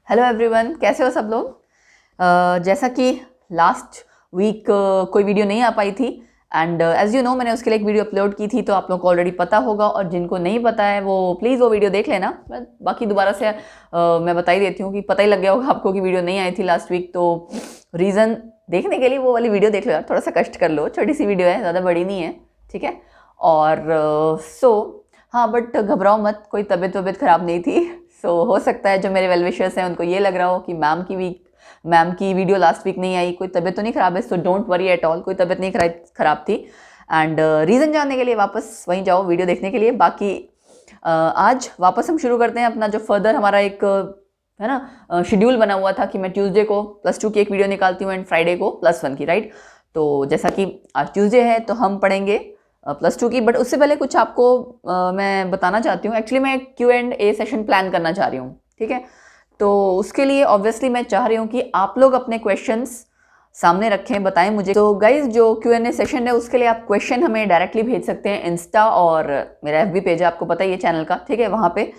Hello everyone, कैसे हो सब लोग। जैसा कि लास्ट वीक कोई वीडियो नहीं आ पाई थी एंड एज यू नो मैंने उसके लिए एक वीडियो अपलोड की थी, तो आप लोगों को ऑलरेडी पता होगा, और जिनको नहीं पता है वो प्लीज़ वो वीडियो देख लेना। बाकी दोबारा से मैं बता ही देती हूँ कि पता ही लग गया होगा आपको कि वीडियो नहीं आई थी लास्ट वीक। तो रीज़न देखने के लिए वो वाली वीडियो देख लो यार, थोड़ा सा कष्ट कर लो, छोटी सी वीडियो है, ज़्यादा बड़ी नहीं है, ठीक है। और हाँ, बट घबराओ मत, कोई तबीयत ख़राब नहीं थी। सो हो सकता है जो मेरे वेल विशर्स हैं उनको ये लग रहा हो कि मैम की वीडियो लास्ट वीक नहीं आई, कोई तबीयत तो नहीं ख़राब है, so don't worry at all, कोई तबीयत नहीं ख़राब थी। एंड रीज़न जानने के लिए वापस वहीं जाओ वीडियो देखने के लिए। बाकी आज वापस हम शुरू करते हैं अपना जो फर्दर हमारा एक है ना शेड्यूल बना हुआ था कि मैं ट्यूसडे को +2 की एक वीडियो निकालती हूँ एंड फ्राइडे को +1 की, राइट। तो जैसा कि आज ट्यूसडे है तो हम पढ़ेंगे +2 की, बट उससे पहले कुछ आपको मैं बताना चाहती हूँ। एक्चुअली मैं Q&A सेशन प्लान करना चाह रही हूँ, ठीक है। तो उसके लिए ऑब्वियसली मैं चाह रही हूँ कि आप लोग अपने क्वेश्चंस सामने रखें, बताएं मुझे। तो गाइज जो Q&A सेशन है उसके लिए आप क्वेश्चन हमें डायरेक्टली भेज सकते हैं इंस्टा, और मेरा FB पेज है, आपको पता ही है चैनल का, ठीक है, वहाँ पे।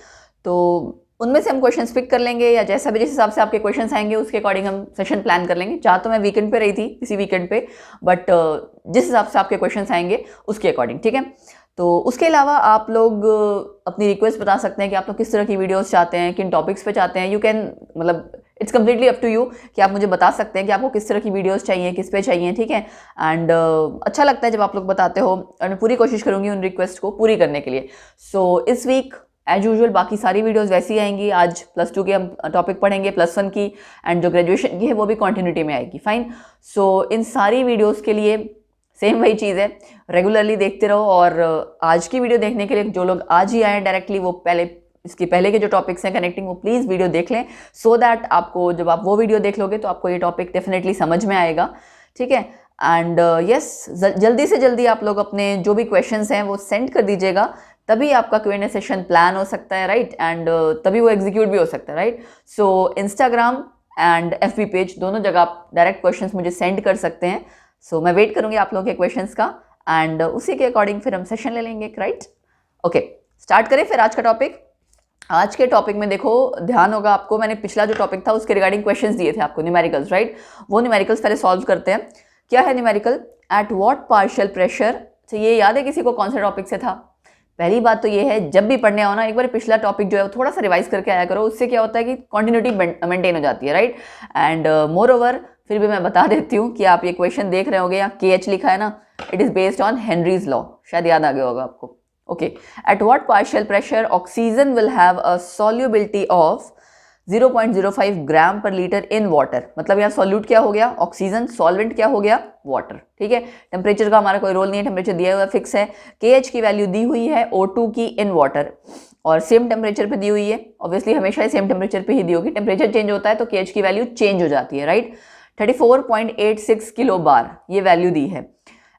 तो उनमें से हम क्वेश्चंस पिक कर लेंगे, या जैसा भी जिस हिसाब से आपके क्वेश्चंस आएंगे उसके अकॉर्डिंग हम सेशन प्लान कर लेंगे। चाह तो मैं वीकेंड पे रही थी, किसी वीकेंड पे, बट जिस हिसाब से आपके क्वेश्चंस आएंगे उसके अकॉर्डिंग, ठीक है। तो उसके अलावा आप लोग अपनी रिक्वेस्ट बता सकते हैं कि आप लोग किस तरह की वीडियोस चाहते हैं, किन टॉपिक्स पे चाहते हैं। यू कैन मतलब it's completely up to you कि आप मुझे बता सकते हैं कि आपको किस तरह की वीडियोस चाहिए, किस पे चाहिए, ठीक है। एंड अच्छा लगता है जब आप लोग बताते हो, और मैं पूरी कोशिश करूँगी उन रिक्वेस्ट को पूरी करने के लिए। सो इस वीक एज यूजुअल बाकी सारी वीडियोस वैसी ही आएंगी। आज +2 की हम टॉपिक पढ़ेंगे, +1 की, एंड जो ग्रेजुएशन की है वो भी कंटिन्यूटी में आएगी, फाइन। सो इन सारी वीडियोस के लिए सेम वही चीज़ है, रेगुलरली देखते रहो। और आज की वीडियो देखने के लिए जो लोग आज ही आए डायरेक्टली, वो इसके पहले के जो टॉपिक्स हैं कनेक्टिंग, वो प्लीज़ वीडियो देख लें, सो दैट आपको जब आप वो वीडियो देख लोगे तो आपको ये टॉपिक डेफिनेटली समझ में आएगा, ठीक है। एंड यस, जल्दी से जल्दी आप लोग अपने जो भी क्वेश्चंस हैं वो सेंड कर दीजिएगा, तभी आपका Q&A सेशन प्लान हो सकता है, राइट। एंड तभी वो एग्जीक्यूट भी हो सकता है, right. So Instagram and FB page दोनों जगह आप डायरेक्ट क्वेश्चंस मुझे सेंड कर सकते हैं। सो मैं वेट करूंगी आप लोगों के क्वेश्चंस का, एंड उसी के अकॉर्डिंग फिर हम सेशन ले लेंगे, राइट। ओके, स्टार्ट करें फिर आज का टॉपिक। आज के टॉपिक में देखो, ध्यान होगा आपको, मैंने पिछला जो टॉपिक था उसके रिगार्डिंग क्वेश्चंस दिए थे आपको, न्यूमेरिकल्स, राइट। वो न्यूमेरिकल्स पहले सॉल्व करते हैं। क्या है numerical? At what partial pressure. तो ये याद है किसी को कौन सा टॉपिक से था? पहली बात तो ये है, जब भी पढ़ने आओ ना, एक बार पिछला टॉपिक जो है वो थोड़ा सा रिवाइज करके आया करो, उससे क्या होता है कि कंटिन्यूटी मेंटेन हो जाती है, राइट। एंड मोर ओवर फिर भी मैं बता देती हूँ कि आप ये क्वेश्चन देख रहे होगे, यहाँ KH लिखा है ना, it is based on Henry's law, शायद याद आ गया होगा आपको। Okay, at what partial pressure oxygen will have a solubility of 0.05 ग्राम पर लीटर इन वाटर। मतलब यहाँ सॉल्यूट क्या हो गया? ऑक्सीजन। सॉल्वेंट क्या हो गया? वाटर, ठीक है। टेम्परेचर का हमारा कोई रोल नहीं है, टेम्परेचर दिया हुआ फिक्स है। KH की वैल्यू दी हुई है O2 की इन वाटर, और सेम टेम्परेचर पे दी हुई है। ऑब्वियसली हमेशा ही सेम टेम्परेचर पे ही दी होगी, टेम्परेचर चेंज होता है तो KH की वैल्यू चेंज हो जाती है, राइट। 34.86 किलो बार ये वैल्यू दी है।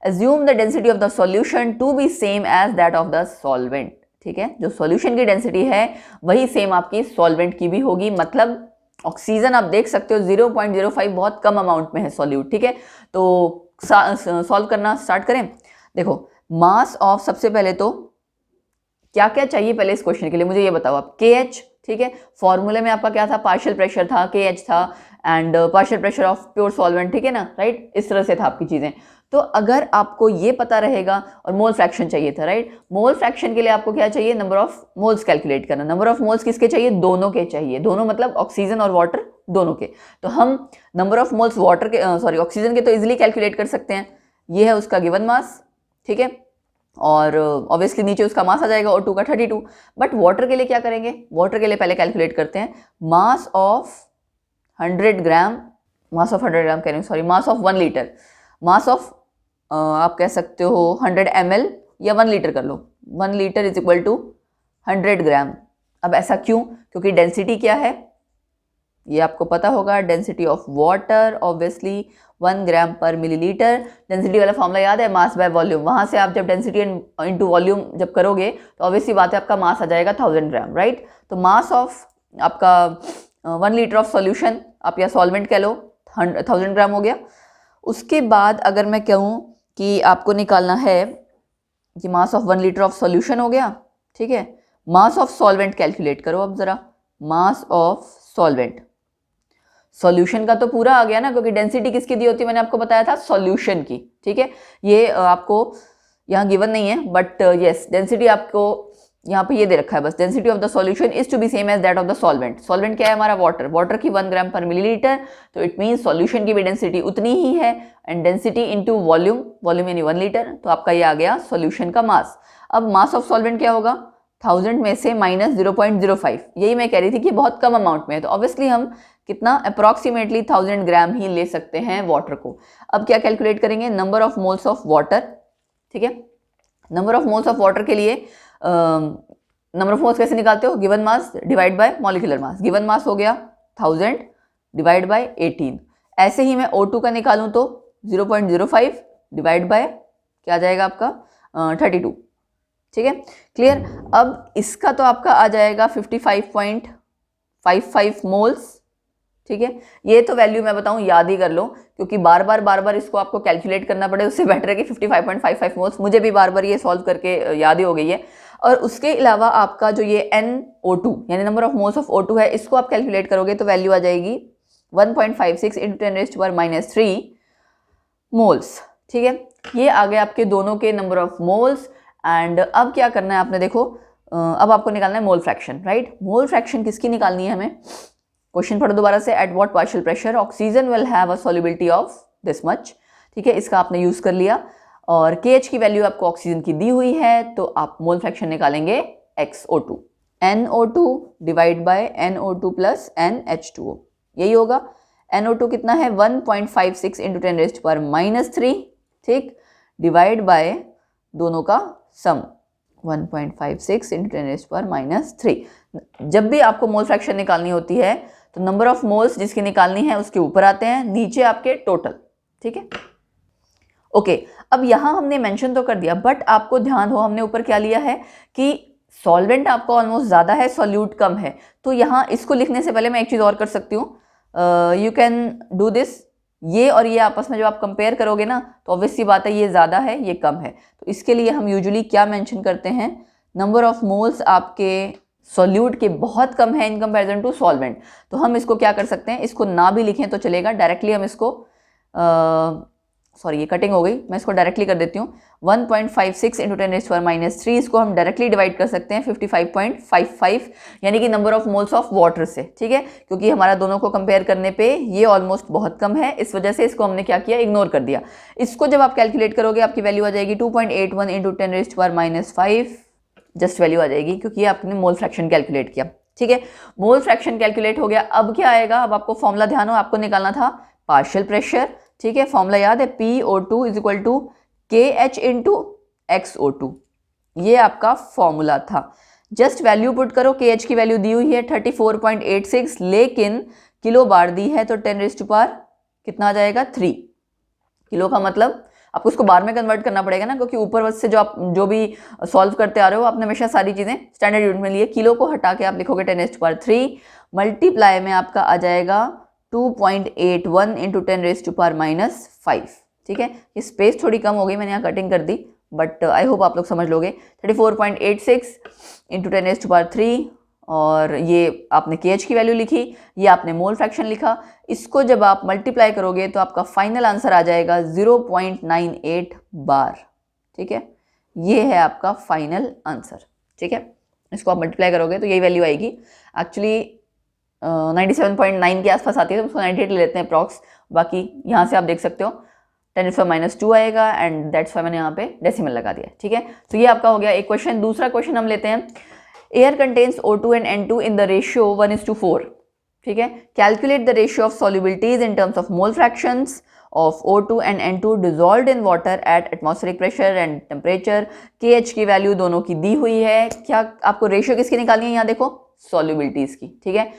Assume the density of the solution to be same as that of the solvent, ठीक है। जो सॉल्यूशन की डेंसिटी है वही सेम आपकी सॉल्वेंट की भी होगी। मतलब ऑक्सीजन आप देख सकते हो 0.05 बहुत कम अमाउंट में है सॉल्यूट, ठीक है। तो सॉल्व करना स्टार्ट करें। देखो, मास ऑफ, सबसे पहले तो क्या क्या चाहिए पहले इस क्वेश्चन के लिए मुझे ये बताओ आप। KH, ठीक है। फॉर्मूले में आपका क्या था? पार्शियल प्रेशर था, KH था, and partial pressure of pure solvent, ठीक है ना, राइट। इस तरह से था आपकी चीजें। तो अगर आपको ये पता रहेगा, और मोल फ्रैक्शन चाहिए था, राइट। मोल फ्रैक्शन के लिए आपको क्या चाहिए? नंबर ऑफ मोल्स कैलकुलेट करना। नंबर ऑफ मोल्स किसके चाहिए? दोनों के चाहिए। दोनों मतलब ऑक्सीजन और वाटर दोनों के। तो हम नंबर ऑफ मोल्स वाटर के सॉरी ऑक्सीजन के तो इजिली कैलकुलेट कर सकते हैं। ये है उसका गिवन मास, ठीक है। और ऑब्वियसली नीचे उसका मास आ जाएगा O2 का 32। बट वाटर के लिए क्या करेंगे? वाटर के लिए पहले कैलकुलेट करते हैं mass of 100 gram, mass of 100 ग्राम कह रही हूँ, sorry, mass of 1 litre. Mass of आप कह सकते हो 100 ml या 1 लीटर कर लो। 1 लीटर इज इक्वल टू 100 ग्राम। अब ऐसा क्यों? क्योंकि डेंसिटी क्या है ये आपको पता होगा, डेंसिटी ऑफ वाटर ऑब्वियसली 1 ग्राम पर मिलीलीटर। डेंसिटी वाला फॉर्मूला याद है? Mass by volume. वहाँ से आप जब डेंसिटी इनटू वॉल्यूम जब करोगे तो ऑब्वियसली बात है आपका मास आ जाएगा 1000 ग्राम, राइट। तो मास ऑफ आपका 1 लीटर ऑफ सॉल्यूशन, आप या सॉल्वेंट कह लो, 1000 ग्राम हो गया। उसके बाद अगर मैं कहूँ कि आपको निकालना है कि mass of 1 litre of solution हो गया, ठीक है। मास ऑफ सॉल्वेंट कैलकुलेट करो अब ज़रा, मास ऑफ सॉल्वेंट। सॉल्यूशन का तो पूरा आ गया ना, क्योंकि डेंसिटी किसकी दी होती है, मैंने आपको बताया था सॉल्यूशन की, ठीक है। ये आपको यहाँ गिवन नहीं है, बट यस डेंसिटी आपको यहाँ पे ये दे रखा है बस, density of the solution is to be same as that of the solvent. Solvent क्या है हमारा, वाटर, वाटर की 1 ग्राम पर मिलीलीटर, तो इट मीन सॉल्यूशन की भी डेंसिटी उतनी ही है, and density into volume, volume यानी 1 लीटर, तो आपका ये आ गया सॉल्यूशन का मास। अब मास ऑफ सॉल्वेंट क्या होगा, 1000 में से माइनस 0.05, यही मैं कह रही थी कि बहुत कम अमाउंट में है, तो ऑब्वियसली हम कितना अप्रॉक्सीमेटली 1000 ग्राम ही ले सकते हैं वाटर को। अब क्या कैलकुलेट करेंगे, number of moles of water, ठीक है। Number of moles of water के लिए नंबर ऑफ मोल्स कैसे निकालते हो, given mass divide by molecular mass. Given mass हो गया 1000 डिवाइड बाय 18। ऐसे ही मैं O2 का निकालूं तो 0.05 डिवाइड बाय क्या आ जाएगा आपका 32, ठीक है, क्लियर। अब इसका तो आपका आ जाएगा 55.55 मोल्स, ठीक है। ये तो वैल्यू मैं बताऊं याद ही कर लो, क्योंकि बार बार इसको आपको कैलकुलेट करना पड़े, उससे बेटर है कि 55.55 मोल्स, मुझे भी बार ये सॉल्व करके याद ही हो गई है। और उसके अलावा आपका जो ये NO2 यानी number of moles of O2 है, इसको आप कैलकुलेट करोगे तो वैल्यू आ जाएगी 1.56 × 10⁻³ मोल्स, ठीक है। ये आ गए आपके दोनों के नंबर ऑफ मोल्स। एंड अब क्या करना है आपने, देखो अब आपको निकालना है mole fraction, right. Mole fraction किसकी निकालनी है हमें, क्वेश्चन पढ़ो दोबारा से, at what partial pressure oxygen will have a solubility of this much, ठीक है, इसका आपने यूज कर लिया। और KH की वैल्यू आपको ऑक्सीजन की दी हुई है, तो आप मोल फ्रैक्शन निकालेंगे XO2, NO2 divide by NO2 plus NH2O, यही होगा। NO2 कितना है 1.56 × 10⁻³ ठीक, डिवाइड बाय दोनों का सम 1.56 × 10⁻³ जब भी आपको मोल फ्रैक्शन निकालनी होती है तो नंबर ऑफ मोल्स जिसकी निकालनी है उसके ऊपर आते हैं, नीचे आपके टोटल, ठीक है। ओके, अब यहां हमने मेंशन तो कर दिया, बट आपको ध्यान हो हमने ऊपर क्या लिया है कि सॉल्वेंट आपको ऑलमोस्ट ज्यादा है, सॉल्यूट कम है, तो यहां इसको लिखने से पहले मैं एक चीज और कर सकती हूँ, यू कैन डू दिस, ये और ये आपस में जब आप कंपेयर करोगे ना तो ऑब्वियस सी बात है ये ज़्यादा है ये कम है, तो इसके लिए हम यूजुअली क्या मेंशन करते हैं, नंबर ऑफ मोल्स आपके सॉल्यूट के बहुत कम है इन कंपैरिजन टू सॉल्वेंट, तो हम इसको क्या कर सकते हैं, इसको ना भी लिखें तो चलेगा, डायरेक्टली हम इसको सॉरी ये कटिंग हो गई, मैं इसको डायरेक्टली कर देती हूँ, 1.56 × 10⁻³ इसको हम डायरेक्टली डिवाइड कर सकते हैं 55.55 यानी कि number of moles of water से, ठीक है, क्योंकि हमारा दोनों को कंपेयर करने पे ये ऑलमोस्ट बहुत कम है, इस वजह से इसको हमने क्या किया, इग्नोर कर दिया। इसको जब आप कैलकुलेट करोगे आपकी वैल्यू आ जाएगी 2.81 × 10⁻⁵, जस्ट वैल्यू आ जाएगी क्योंकि आपने मोल फ्रैक्शन कैलकुलेट किया, ठीक है। मोल फ्रैक्शन कैलकुलेट हो गया, अब क्या आएगा, अब आपको फॉर्मूला ध्यान हो, आपको निकालना था पार्शियल प्रेशर, ठीक है, फॉर्मूला याद है, PO2 = KH × XO2, ये आपका फॉर्मूला था। जस्ट वैल्यू पुट करो, KH की वैल्यू दी हुई है 34.86, लेकिन किलो बार दी है तो 10⁻³ कितना आ जाएगा 3 किलो, का मतलब आपको उसको बार में कन्वर्ट करना पड़ेगा ना, क्योंकि ऊपर से जो आप जो भी सॉल्व करते आ रहे हो आपने हमेशा सारी चीजें स्टैंडर्ड यूनिट में लिए, किलो को हटा के आप लिखोगे 10⁻³ मल्टीप्लाई में आपका आ जाएगा 2.81 × 10⁻⁵, ठीक है। ये स्पेस थोड़ी कम हो गई, मैंने यहाँ कटिंग कर दी, बट आई होप आप लोग समझ लोगे। 34.86 × 10⁻³ और ये आपने KH की वैल्यू लिखी, ये आपने मोल फ्रैक्शन लिखा, इसको जब आप मल्टीप्लाई करोगे तो आपका फाइनल आंसर आ जाएगा 0.98 बार, ठीक है, ये है आपका फाइनल आंसर, ठीक है। इसको आप मल्टीप्लाई करोगे तो यही वैल्यू आएगी, एक्चुअली 97.9 के आसपास आती है, तो उसको 98 ले लेते हैं अप्रॉक्स, बाकी यहाँ से आप देख सकते हो 10⁻⁻² आएगा, एंड दैट्स वाई मैंने यहाँ पे डेसिमल लगा दिया, ठीक है। तो ये आपका हो गया एक क्वेश्चन। दूसरा क्वेश्चन हम लेते हैं, air contains O2 and N2 in the ratio 1:4, ठीक है, calculate the ratio of solubilities in terms of mole fractions of O2 and N2 dissolved in water at atmospheric pressure and temperature। KH की value दोनों की दी हुई है, क्या आपको ratio किसकी निकालनी है, यहाँ देखो सॉल्युबिलिटीज की, ठीक है।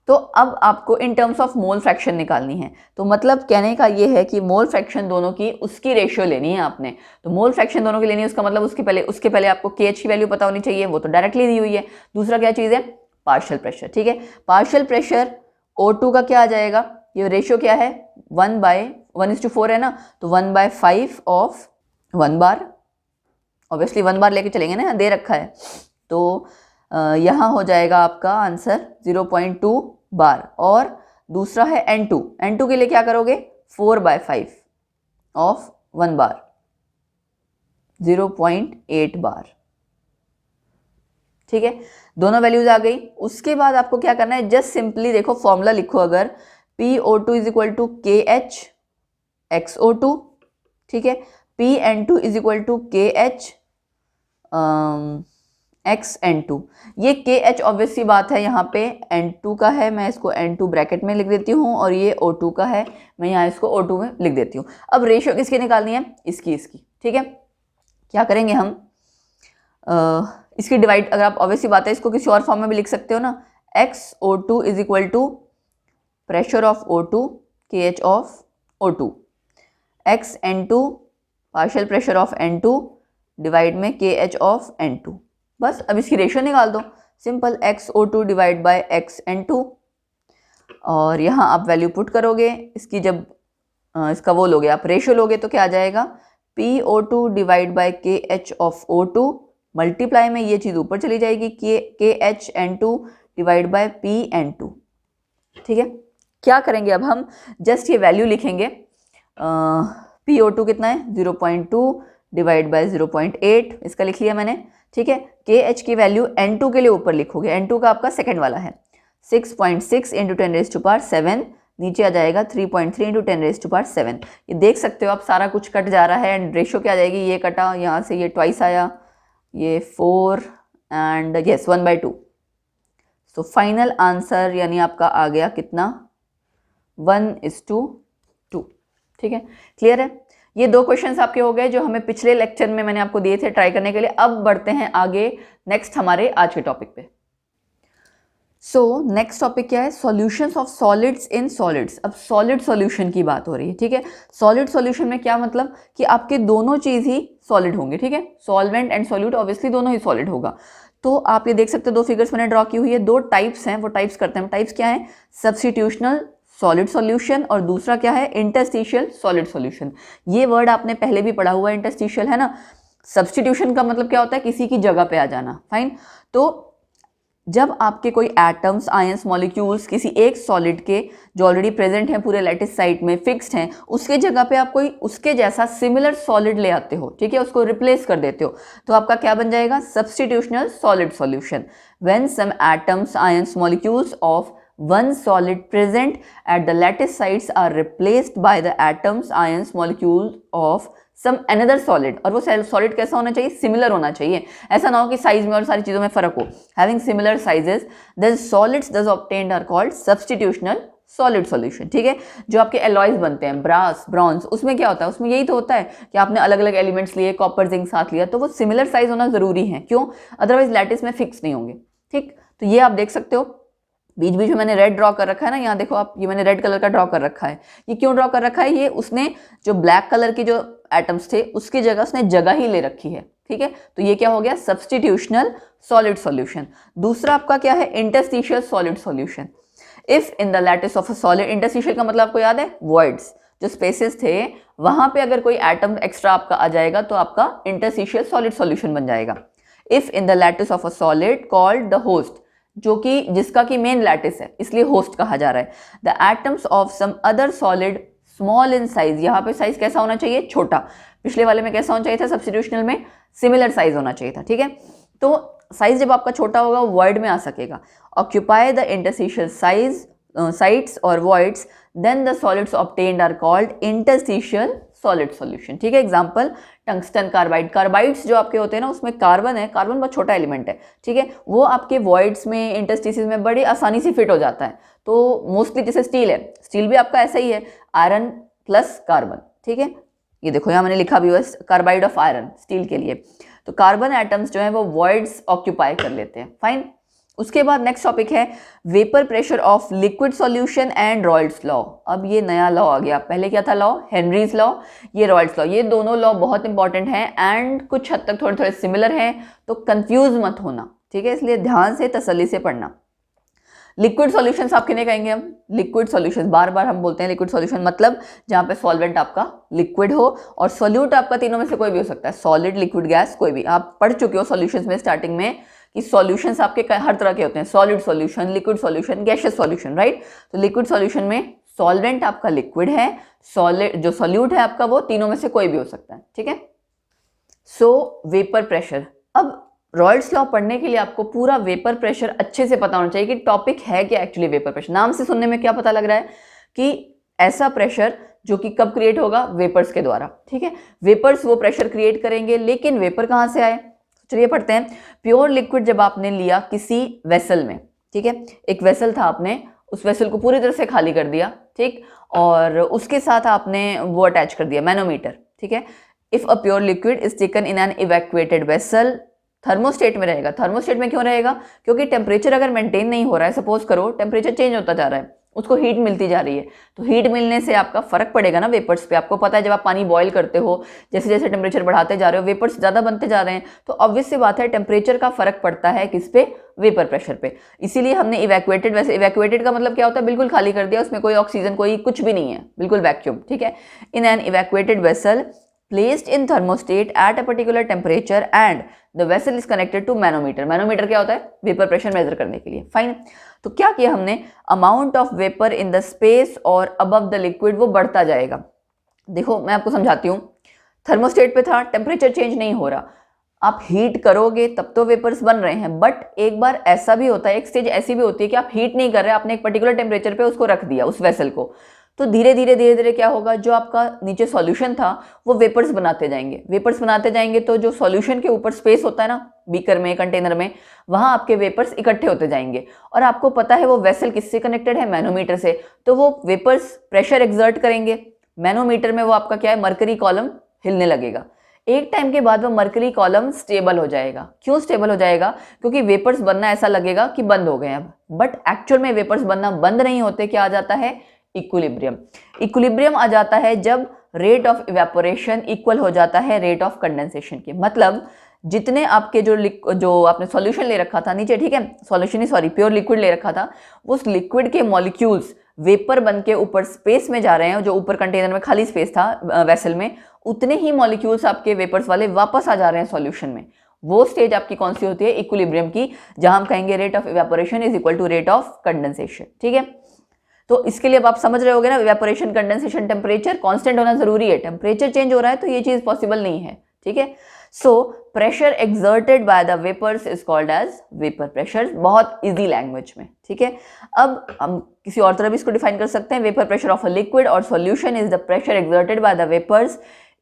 तो अब आपको इन टर्म्स ऑफ मोल फ्रैक्शन निकालनी है, तो मतलब कहने का ये है कि मोल फ्रैक्शन दोनों की उसकी रेशियो लेनी है आपने, तो मोल फ्रैक्शन दोनों की लेनी है, उसका मतलब उसके पहले आपको KH की वैल्यू पता होनी चाहिए, वो तो डायरेक्टली दी हुई है। दूसरा क्या चीज़ है, पार्शियल प्रेशर, ठीक है। पार्शियल प्रेशर O2 का क्या आ जाएगा, ये रेशियो क्या है 1:4 है ना, तो 1/5 ऑफ 1 बार, ऑब्वियसली 1 बार लेके चलेंगे ना, दे रखा है, तो यहाँ हो जाएगा आपका आंसर 0.2 बार, और दूसरा है N2, N2 के लिए क्या करोगे 4/5 ऑफ 1 बार 0.8 बार, ठीक है, दोनों वैल्यूज आ गई। उसके बाद आपको क्या करना है, जस्ट सिंपली देखो फॉर्मूला लिखो, अगर PO2 is equal to KH XO2, ठीक है, PN2 is equal to KH XN2। ये KH ऑब्वियस सी बात है यहाँ पे N2 का है, मैं इसको N2 ब्रैकेट में लिख देती हूँ, और ये O2 का है, मैं यहाँ इसको O2 में लिख देती हूँ। अब रेशियो किसकी निकालनी है, इसकी, ठीक है। क्या करेंगे हम, इसकी डिवाइड, अगर आप ऑब्वियस सी बात है इसको किसी और फॉर्म में भी लिख सकते हो ना, XO2 is equal to pressure of O2 KH of O2, XN2 partial pressure of N2 divide में KH ऑफ N2। बस अब इसकी रेशियो निकाल दो, simple XO2 divide by XN2, और यहाँ आप वैल्यू पुट करोगे इसकी, जब इसका वो लोगे आप रेशियो लोगे तो क्या आ जाएगा, PO2 divide by KH of O2 multiply में ये चीज़ ऊपर चली जाएगी, KHN2 डिवाइड बाय PN2, ठीक है। क्या करेंगे अब हम, जस्ट ये वैल्यू लिखेंगे, PO2 कितना है 0.2 डिवाइड बाय 0.8, इसका लिख लिया मैंने, ठीक है। KH की वैल्यू N2 के लिए ऊपर लिखोगे, N2 का आपका सेकंड वाला है 6.6 इंटू 10⁻⁷, नीचे आ जाएगा 3.3 इंटू 10⁻⁷। ये देख सकते हो आप, सारा कुछ कट जा रहा है, एंड रेशियो क्या आ जाएगी, ये कटा, यहाँ से ये ट्वाइस आया, ये 4 and yes 1/2। So final answer यानी आपका आ गया कितना, 1:2, ठीक है। क्लियर है, ये 2 क्वेश्चंस आपके हो गए जो हमें पिछले लेक्चर में मैंने आपको दिए थे ट्राई करने के लिए। अब बढ़ते हैं आगे नेक्स्ट हमारे आज के टॉपिक पे। सो नेक्स्ट टॉपिक क्या है, solutions of solids in solids. अब सॉलिड सॉल्यूशन की बात हो रही है, ठीक है। सॉलिड सॉल्यूशन में क्या मतलब कि आपके दोनों चीज ही सॉलिड होंगे, ठीक है, सॉल्वेंट एंड सॉल्यूट ऑब्वियसली दोनों ही सॉलिड होगा। तो आप ये देख सकते हो 2 फिगर्स मैंने ड्रॉ की हुई है, 2 टाइप्स हैं, वो टाइप्स करते हैं। टाइप्स क्या है, सब्स्टिट्यूशनल सॉलिड सॉल्यूशन, और दूसरा क्या है, इंटरस्टिशियल सॉलिड सॉल्यूशन। ये वर्ड आपने पहले भी पढ़ा हुआ है, इंटरस्टिशियल, है ना। सब्स्टिट्यूशन का मतलब क्या होता है, किसी की जगह पे आ जाना, फाइन। तो जब आपके कोई एटम्स, आयंस, मॉलिक्यूल्स किसी एक सॉलिड के जो ऑलरेडी प्रेजेंट हैं पूरे लैटिस साइट में, फिक्स्ड हैं, उसके जगह पे आप कोई उसके जैसा सिमिलर सॉलिड ले आते हो, ठीक है, उसको रिप्लेस कर देते हो, तो आपका क्या बन जाएगा, substitutional solid solution. When some atoms, ions, molecules of one solid present at the lattice sites are replaced by the atoms, ions, molecules of some another solid। और वो सॉलिड कैसा होना चाहिए, सिमिलर होना चाहिए, ऐसा ना हो कि साइज में और सारी चीजों में फर्क हो। Having similar sizes, then solids thus obtained are called substitutional solid solution, ठीक है। जो आपके एलॉयज बनते हैं, ब्रास, ब्रॉन्ज, उसमें क्या होता है, उसमें यही तो होता है कि आपने अलग अलग एलिमेंट्स लिए, कॉपर, जिंक साथ लिया, तो वो सिमिलर साइज होना जरूरी है, क्यों, अदरवाइज लैटिस में फिक्स नहीं होंगे, ठीक। तो ये आप देख सकते हो, बीच बीच में मैंने रेड ड्रॉ कर रखा है ना, यहाँ देखो आप, ये मैंने रेड कलर का ड्रॉ कर रखा है। ये क्यों ड्रॉ कर रखा है, ये उसने जो ब्लैक कलर के जो एटम्स थे उसकी जगह उसने जगह ही ले रखी है, ठीक है। तो ये क्या हो गया, सब्स्टिट्यूशनल सॉलिड सॉल्यूशन। दूसरा आपका क्या है, interstitial solid solution. If in the lattice of a solid, interstitial का मतलब आपको याद है, वॉइड्स, जो स्पेसेस थे वहां पे अगर कोई एटम एक्स्ट्रा आपका आ जाएगा तो आपका इंटरस्टिशियल सॉलिड सॉल्यूशन बन जाएगा। If in the lattice of a solid called the host, जो कि जिसका कि मेन लैटिस है इसलिए होस्ट कहा जा रहा है। The atoms of some other solid small in size, यहाँ पे साइज कैसा होना चाहिए, छोटा। पिछले वाले में कैसा होना चाहिए था, सब्स्टिट्यूशनल में सिमिलर साइज होना चाहिए था, ठीक है। तो साइज जब आपका छोटा होगा वर्ड में आ सकेगा। Occupy the interstitial size sites और voids, then the solids obtained are called interstitial solid solution, ठीक है। Example, tungsten carbide. कार्बाइड्स जो आपके होते हैं ना, उसमें कार्बन है, कार्बन बहुत छोटा एलिमेंट है, ठीक है, वो आपके वॉइड्स में, इंटरस्टिसेस में बड़ी आसानी से फिट हो जाता है। तो मोस्टली जैसे स्टील है, स्टील भी आपका ऐसा ही है, आयरन प्लस कार्बन, ठीक है। ये देखो यहाँ मैंने लिखा भी हुआ है, कार्बाइड ऑफ आयरन स्टील के लिए। तो कार्बन एटम्स जो है वो वॉइड्स ऑक्यूपाई कर लेते हैं, फाइन। उसके बाद नेक्स्ट टॉपिक है vapour pressure of liquid solution and Royals law. अब ये नया लॉ आ गया, पहले क्या था लॉ, हेनरीज लॉ, ये रॉयल्स लॉ। ये दोनों लॉ बहुत इंपॉर्टेंट हैं एंड कुछ हद तक थोड़े थोड़े सिमिलर हैं, तो कंफ्यूज मत होना, ठीक है, इसलिए ध्यान से तसल्ली से पढ़ना। लिक्विड सॉल्यूशंस आप किन्हें कहेंगे हम, लिक्विड सॉल्यूशंस, बार बार हम बोलते हैं लिक्विड सॉल्यूशन मतलब जहां पे सॉल्वेंट आपका लिक्विड हो और सॉल्यूट आपका तीनों में से कोई भी हो सकता है, सॉलिड, लिक्विड, गैस, कोई भी। आप पढ़ चुके हो सॉल्यूशंस में स्टार्टिंग में कि सॉल्यूशंस आपके हर तरह के होते हैं, solid solution, liquid solution, gaseous solution, right. तो लिक्विड सॉल्यूशन में सॉल्वेंट आपका लिक्विड है, सॉलिड जो सॉल्यूट है आपका वो तीनों में से कोई भी हो सकता है, ठीक है। सो वेपर प्रेशर, अब रॉयल्स लॉ पढ़ने के लिए आपको पूरा वेपर प्रेशर अच्छे से पता होना चाहिए कि टॉपिक है क्या एक्चुअली वेपर प्रेशर। नाम से सुनने में क्या पता लग रहा है कि ऐसा प्रेशर जो कि कब क्रिएट होगा, वेपर्स के द्वारा, ठीक है। वेपर्स वो प्रेशर क्रिएट करेंगे, लेकिन वेपर कहाँ से आए, चलिए पढ़ते हैं। प्योर लिक्विड जब आपने लिया किसी वेसल में, ठीक है, एक वेसल था, आपने उस वेसल को पूरी तरह से खाली कर दिया, ठीक, और उसके साथ आपने वो अटैच कर दिया मैनोमीटर, ठीक है। If a pure liquid is taken in an evacuated vessel, thermostat में रहेगा। थर्मोस्टेट में क्यों रहेगा, क्योंकि टेम्परेचर अगर मेंटेन नहीं हो रहा है, सपोज करो टेम्परेचर चेंज होता जा रहा है, उसको हीट मिलती जा रही है, तो हीट मिलने से आपका फर्क पड़ेगा ना वेपर्स पे। आपको पता है जब आप पानी बॉईल करते हो, जैसे जैसे टेम्परेचर बढ़ाते जा रहे हो, वेपर्स ज़्यादा बनते जा रहे हैं, तो ऑब्वियस सी बात है टेम्परेचर का फर्क पड़ता है किस पे, वेपर प्रेशर पे। इसीलिए हमने इवैक्यूएटेड, वैसे इवैक्यूएटेड का मतलब क्या होता है, बिल्कुल खाली कर दिया, उसमें कोई ऑक्सीजन कोई कुछ भी नहीं है, बिल्कुल वैक्यूम, ठीक है। In an evacuated vessel placed in thermostat at a particular temperature and the vessel is connected to manometer। Manometer क्या होता है, वेपर प्रेशर मेजर करने के लिए, फाइन। तो क्या किया हमने, amount of vapour in the space और अबव द लिक्विड वो बढ़ता जाएगा। देखो मैं आपको समझाती हूँ, थर्मोस्टेट पे था, टेम्परेचर चेंज नहीं हो रहा, आप हीट करोगे तब तो वेपर्स बन रहे हैं, बट एक बार ऐसा भी होता है, एक स्टेज ऐसी भी होती है कि आप हीट नहीं कर रहे, आपने एक पर्टिकुलर टेम्परेचर पे उसको रख दिया उस वेसल को, तो धीरे धीरे क्या होगा, जो आपका नीचे सॉल्यूशन था वो वेपर्स बनाते जाएंगे, वेपर्स बनाते जाएंगे, तो जो सॉल्यूशन के ऊपर स्पेस होता है ना, बीकर में, कंटेनर में, वहां आपके वेपर्स इकट्ठे होते जाएंगे। और आपको पता है वो वेसल किससे कनेक्टेड है, मैनोमीटर से, तो वो वेपर्स प्रेशर एक्सर्ट करेंगे मैनोमीटर में, वो आपका क्या है, मरकरी कॉलम हिलने लगेगा। एक टाइम के बाद वो मरकरी कॉलम स्टेबल हो जाएगा। क्यों स्टेबल हो जाएगा, क्योंकि वेपर्स बनना ऐसा लगेगा कि बंद हो गए अब, बट एक्चुअल में वेपर्स बनना बंद नहीं होते, क्या आ जाता है, इक्विलिब्रियम। इक्विलिब्रियम आ जाता है जब रेट ऑफ इवेपोरेशन इक्वल हो जाता है रेट ऑफ कंडेंसेशन के। मतलब जितने आपके जो आपने सॉल्यूशन ले रखा था नीचे, ठीक है, सॉल्यूशन ही सॉरी प्योर लिक्विड ले रखा था, उस लिक्विड के मॉलिक्यूल्स वेपर बन के ऊपर स्पेस में जा रहे हैं, जो ऊपर कंटेनर में खाली स्पेस था वेसल में, उतने ही मॉलिक्यूल्स आपके वेपर्स वाले वापस आ जा रहे हैं सॉल्यूशन में। वो स्टेज आपकी कौन सी होती है, इक्विलिब्रियम की, जहां हम कहेंगे rate of evaporation is equal to rate of condensation, ठीक है। तो इसके लिए अब आप समझ रहे होगे ना, इवेपोरेशन, कंडेंसेशन, टेम्परेचर कांस्टेंट होना जरूरी है, टेम्परेचर चेंज हो रहा है तो ये चीज पॉसिबल नहीं है, ठीक है। So pressure exerted by the vapours is called as vapour pressure, बहुत इजी लैंग्वेज में, ठीक है। अब हम किसी और तरह भी इसको डिफाइन कर सकते हैं, vapour pressure of a liquid और solution is the pressure exerted by the vapours